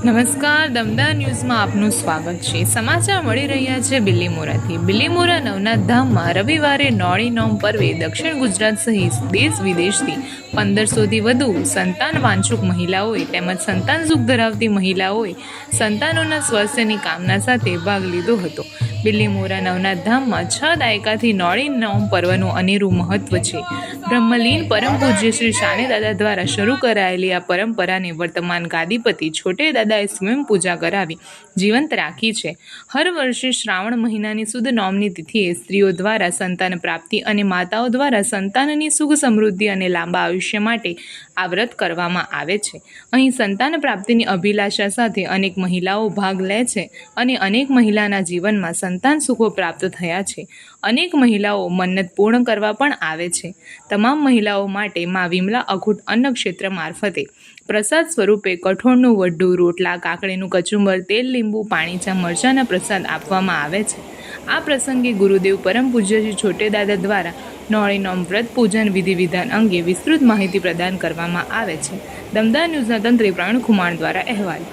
નમસ્કાર, દમદાર ન્યૂઝમાં આપનું સ્વાગત છે। સમાચાર મળી રહ્યા છે બિલીમોરાથી। બિલીમોરા નવનાથ ધામમાં રવિવારે નોળી નોમ પર્વે દક્ષિણ ગુજરાત સહિત દેશ વિદેશથી 1500થી વધુ સંતાન વાંછુક મહિલાઓએ તેમજ સંતાન સુખ ધરાવતી મહિલાઓએ સંતાનોના સ્વાસ્થ્યની કામના સાથે ભાગ લીધો હતો। બિલીમોરા નવનાથ ધામમાં 6 દાયકાથી નોળી નોમ પર્વનું અનેરું મહત્વ છે। બ્રહ્મલીન પરમ પૂજ્ય શ્રી શાને દાદા દ્વારા શરૂ કરાયેલી આ પરંપરાને વર્તમાન ગાદીપતિ છોટે દાદાએ સ્વયં પૂજા કરાવી જીવંત રાખી છે। હર વર્ષે શ્રાવણ મહિનાની સુદ નોમની તિથિએ સ્ત્રીઓ દ્વારા સંતાન પ્રાપ્તિ અને માતાઓ દ્વારા સંતાનની સુખ સમૃદ્ધિ અને લાંબા આયુષ્ય માટે આ વ્રત કરવામાં આવે છે। અહીં સંતાન પ્રાપ્તિની અભિલાષા સાથે અનેક મહિલાઓ ભાગ લે છે અને અનેક મહિલાના જીવનમાં સંતાન સુખો પ્રાપ્ત થયા છે। અનેક મહિલાઓ મન્નત પૂર્ણ કરવા પણ આવે છે। તમામ મહિલાઓ માટે મા વિમલા અખૂટ અન્ન ક્ષેત્ર મારફતે પ્રસાદ સ્વરૂપે કઠોળનું વડ્ડું, રોટલા, કાકડીનું કચુંબર, તેલ, લીંબુ, પાણીચા, મરચાના પ્રસાદ આપવામાં આવે છે। આ પ્રસંગે ગુરુદેવ પરમ પૂજ્ય શ્રી છોટે દાદા દ્વારા નોળી નોમ વ્રત પૂજન વિધિ વિધાન અંગે વિસ્તૃત માહિતી પ્રદાન કરવામાં આવે છે। દમદાર ન્યૂઝના તંત્રી પ્રવીણ ખુમાણ દ્વારા અહેવાલ।